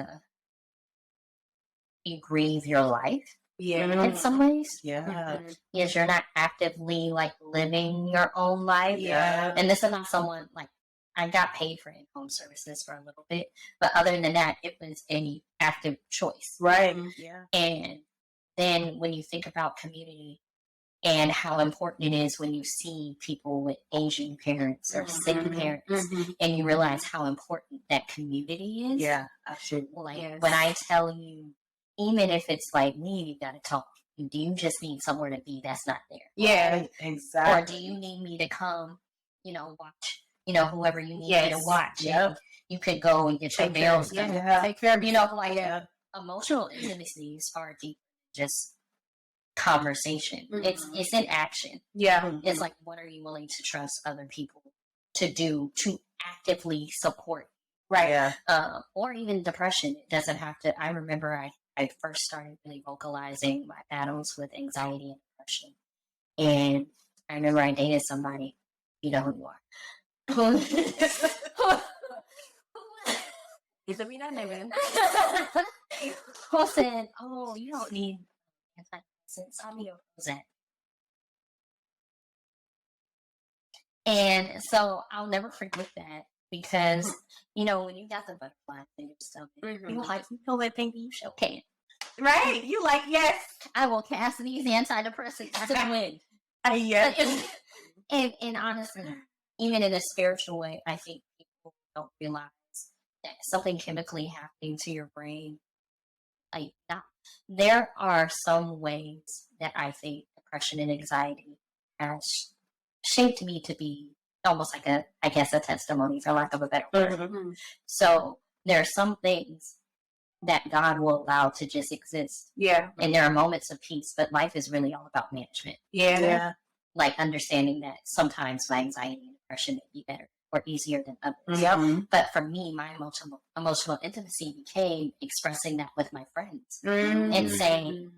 you grieve your life in some ways. Yeah. Yes, you're not actively like living your own life. Yeah. And this is not someone like, I got paid for in-home services for a little bit, but other than that, it was any active choice. Right. Yeah. And then when you think about community and how important it is when you see people with Asian parents or sick parents, and you realize how important that community is. Yeah. Absolutely. Like when I tell you, even if it's like me, you got to talk. Do you just need somewhere to be that's not there? Yeah. Exactly. Or do you need me to come, watch, whoever you need me to watch? Yep. You could go and get your bills. Yeah. Take care of, emotional intimacies are deep, just conversation. It's in action. Yeah. It's like, what are you willing to trust other people to do to actively support? Right. Yeah. Or even depression. It doesn't have to. I remember I first started really vocalizing my battles with anxiety and depression. And I remember I dated somebody, you know who you are. Who said, "Oh, you don't need antidepressants. I'm your Prozac." And so I'll never forget that, because when you got the butterflies in your stomach, you're like, what, baby, you sure can. Right. You like, yes. I will cast these antidepressants to the wind. Yeah. And honestly, even in a spiritual way, I think people don't realize that something chemically happening to your brain. Like, there are some ways that I think depression and anxiety has shaped me to be almost like a testimony, for lack of a better word. So there are some things that God will allow to just exist. Yeah. And there are moments of peace, but life is really all about management. Yeah. Like understanding that sometimes my anxiety and depression may be better or easier than others. Yep. But for me, my emotional intimacy became expressing that with my friends and saying,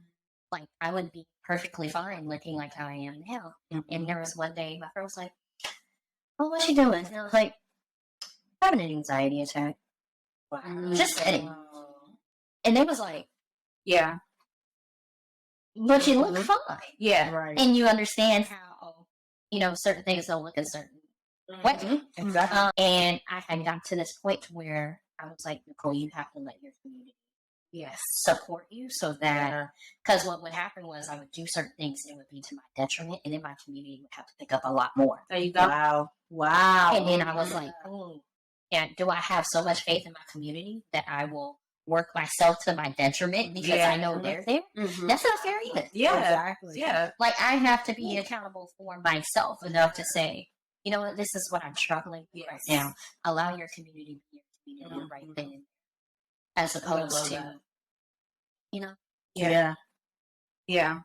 like, I would be perfectly fine looking like how I am now. And there was one day my friend was like, "Oh, what's she doing?" And I was like, "Having an anxiety attack." Just kidding. And they was like, Yeah. "But you look fine." Yeah. Right. And you understand how, certain things don't look a certain way. Exactly. And I had got to this point where I was like, Nicole, you have to let your community support you, so that, because what would happen was I would do certain things and it would be to my detriment, and then my community would have to pick up a lot more. There you go. Wow. And then I was like, oh, and do I have so much faith in my community that I will work myself to my detriment because I know they're there? That's not fair either. Yeah. Exactly. Yeah. Like, I have to be accountable for myself enough to say, you know what, this is what I'm struggling with right now. Allow your community to be the right thing, as opposed to, Yeah. Yeah.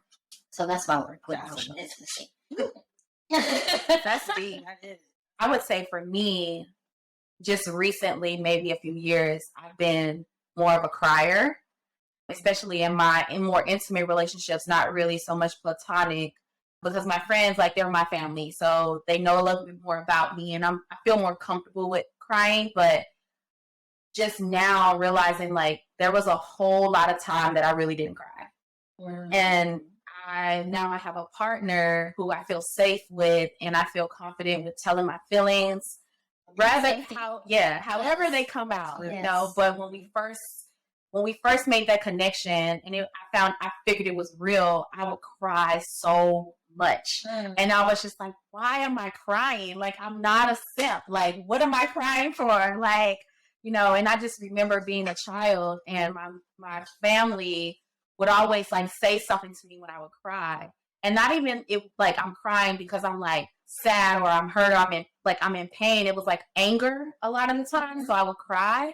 So that's my work with emotional intimacy. That's deep. I would say for me, just recently, maybe a few years, I've been more of a crier, especially in more intimate relationships, not really so much platonic, because my friends, like, they're my family. So they know a little bit more about me, and I feel more comfortable with crying. But just now realizing, like, there was a whole lot of time that I really didn't cry. And I have a partner who I feel safe with, and I feel confident with telling my feelings, however they come out, But when we first made that connection, and I figured it was real, I would cry so much, and I was just like, why am I crying? Like, I'm not a simp. Like, what am I crying for? Like, and I just remember being a child, and my family would always like say something to me when I would cry. And not even it like I'm crying because I'm like sad or I'm hurt or I'm in pain. It was like anger a lot of the time. So I would cry.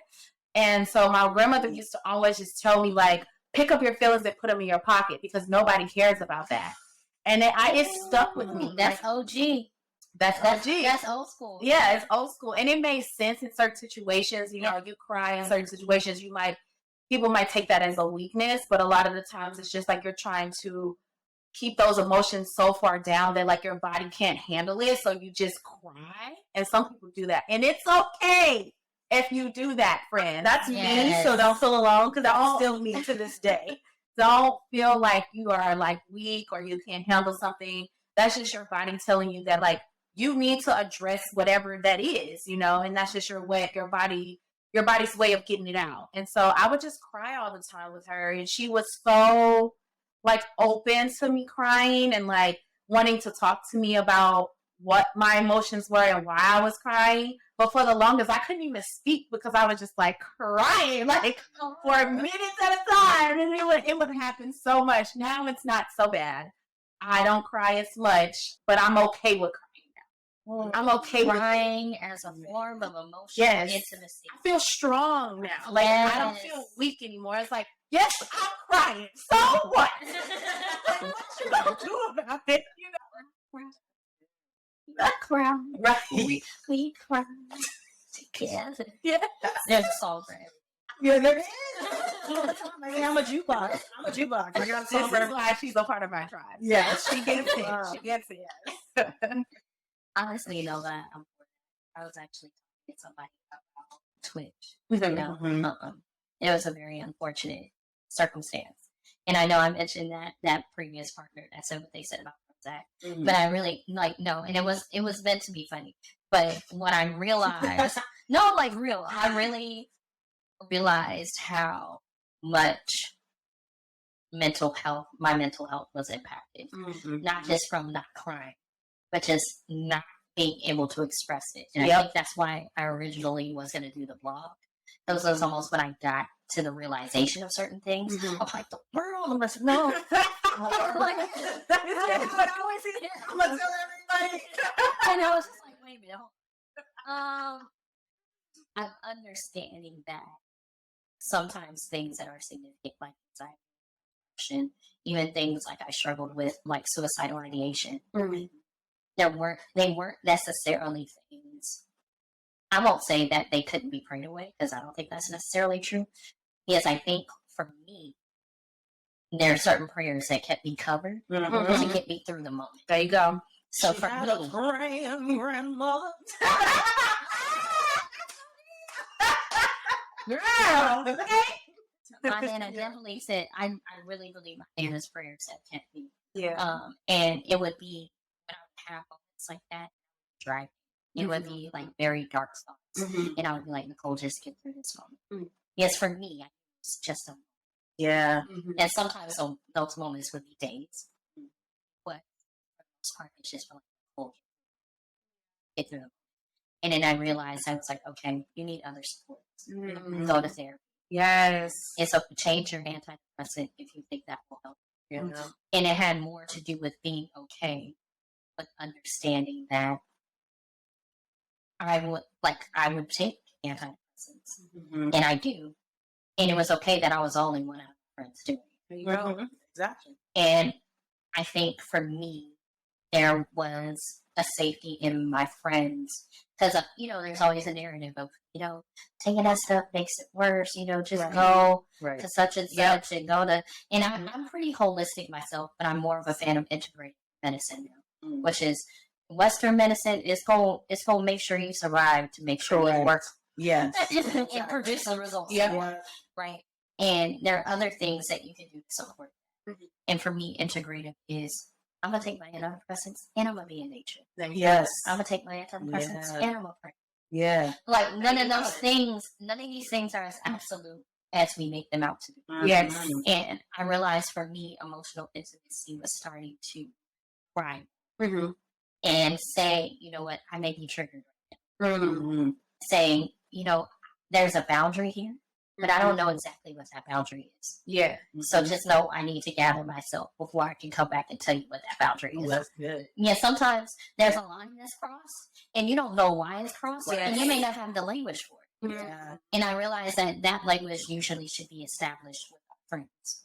And so my grandmother used to always just tell me like, pick up your feelings and put them in your pocket because nobody cares about that. And it stuck with me. That's like, OG. That's OG. That's old school. Yeah, it's old school. And it made sense in certain situations. You know, you cry in certain situations, people might take that as a weakness, but a lot of the times it's just like you're trying to keep those emotions so far down that like your body can't handle it. So you just cry. And some people do that. And it's okay if you do that, friend. That's me, so don't feel alone because I'm still me to this day. Don't feel like you are like weak or you can't handle something. That's just your body telling you that like you need to address whatever that is, you know, and that's just your body's way of getting it out. And so I would just cry all the time with her. And she was so like open to me crying and like wanting to talk to me about what my emotions were and why I was crying. But for the longest, I couldn't even speak because I was just like crying like for minutes at a time. And it would happen so much. Now it's not so bad. I don't cry as much, but I'm okay with crying now. I'm okay with crying as a form of emotional intimacy. I feel strong now. Like I don't feel weak anymore. It's like, yes, I'm crying. So what? What you gonna do about it? You know? Cry. Right. We cry together. Yeah. There's a song for it. Yeah, there is. I'm a jukebox. I got a song This is why she's a part of my tribe. Yeah, she gets it. She gets it. Honestly, you know that I was actually talking to somebody about Twitch. It was a very unfortunate circumstance, and I know I mentioned that previous partner that said what they said about Zach, but I really no, and it was meant to be funny. But what I realized, I really realized how much my mental health was impacted, not just from not crying, but just not being able to express it. And I think that's why I originally was going to do the blog. That was almost when I got to the realization of certain things. I'm like, the world must know. I'm going to tell everybody. And I was just like, wait a minute. I'm understanding that sometimes things that are significant, like anxiety, even things like I struggled with, like suicidal ideation, they weren't necessarily things. I won't say that they couldn't be prayed away because I don't think that's necessarily true. Yes, I think for me, there are certain prayers that kept me covered to get me through the moment. There you go. So for me, grandmother. Girl, okay. My Nana definitely said, I really believe my Nana's prayers have kept me. Yeah. And it would be when I would have moments like that, driving. It would be like very dark thoughts. And I would be like, Nicole, just get through this moment. Yes, for me, it's just a moment. Yeah. And sometimes those moments would be days. But for the most part, it's just like, Nicole, get through them. And then I realized I was like, okay, you need other supports. Go to therapy. Yes. And so change your antidepressant if you think that will help. And it had more to do with being okay, but understanding that I would take antidepressants, and I do, and it was okay that I was the only one out of my friends doing it. Exactly. And I think for me, there was a safety in my friends because there's always a narrative of taking that stuff makes it worse. Just go to such and such and go to. And I'm pretty holistic myself, but I'm more of a fan of integrative medicine now, which is Western medicine is going to make sure you survive to make sure it works. Yes. And produce the results. Yeah. Right. And there are other things that you can do to support that. And for me, integrative is I'm going to take my antidepressants and I'm going to be in nature. Yes. I'm going to take my antidepressants and I'm going to pray. Yeah. Like none of these things are as absolute as we make them out to be. Yes. And I realized for me, emotional intimacy was starting to cry. And say, you know what, I may be triggered right now. Saying, there's a boundary here. but I don't know exactly what that boundary is. Yeah. So just know I need to gather myself before I can come back and tell you what that boundary is. That's good. Yeah, sometimes there's a line that's crossed, and you don't know why it's crossed, Yeah. and you may not have the language for it. Yeah. And I realize that language usually should be established with our friends.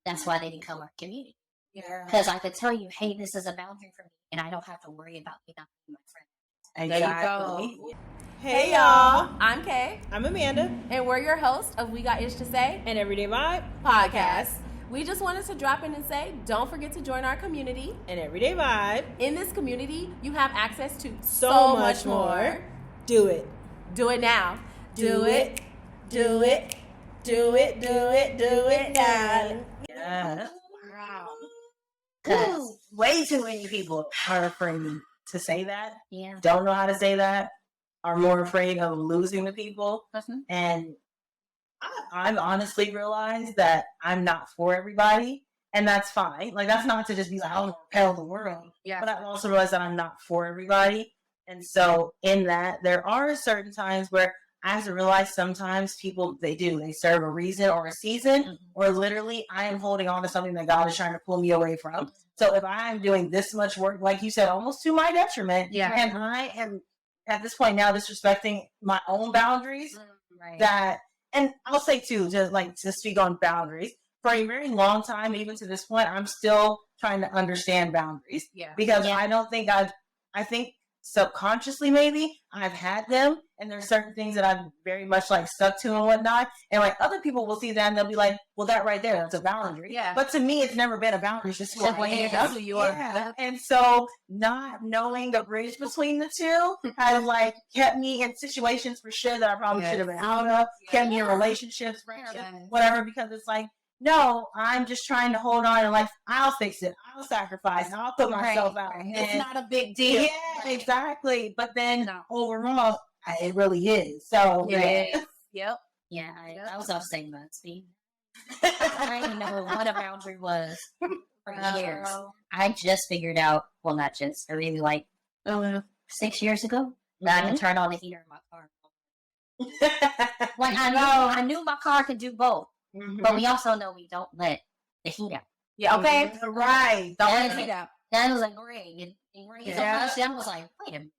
That's why they become our community. Yeah. Because I could tell you, hey, this is a boundary for me, and I don't have to worry about me not being my friend. There you go. Hey y'all, I'm Kay, I'm Amanda, and we're your hosts of We Got Ish to Say and Everyday Vibe, podcast. We just wanted to drop in and say, don't forget to join our community. and Everyday Vibe, In this community, you have access to so much more. Do it. Do it now. Do it. Do it. Do it. Do it. Do it now. Yeah. Wow. Because, Way too many people are afraid to say that, yeah. don't know how to say that, are more afraid of losing the people. And I've honestly realized that I'm not for everybody, and that's fine. Like, that's not to just be like, I don't repel the world. Yeah. But I've also realized that I'm not for everybody. And so in that, there are certain times where I have to realize sometimes people, they serve a reason or a season, or literally I am holding on to something that God is trying to pull me away from. So if I am doing this much work, like you said, almost to my detriment, Yeah. and I am at this point now disrespecting my own boundaries, Right. that, and I'll say too, to speak on boundaries, for a very long time, even to this point, I'm still trying to understand boundaries, Yeah. because Yeah. I don't think I think subconsciously maybe I've had them, and there's certain things that I've very much like stuck to and whatnot, and like other people will see that and they'll be like, well, that right there, that's a boundary. Yeah. But to me, it's never been a boundary. It's just Right. who That's who you are. Yeah. And so not knowing the bridge between the two kind of like kept me in situations for sure that I probably Yes. should have been out of, kept me in relationships, friendships, whatever, because it's like, no, I'm just trying to hold on and like, I'll fix it. I'll sacrifice. I'll put myself out. It's And- not a big deal. yeah, exactly. But then No. overall, it really is. So Yeah. Yep. Yeah, I was off the same month, Steve. I didn't know what a boundary was for years. I just figured out, well, not just, I really like 6 years ago, that I can turn on the heater in my car. Like, I knew my car could do both, but we also know we don't let the heat out. Yeah. Okay. Right. Don't Yeah. let it out. That was like great. And great. Yeah. So I was like, wait a minute.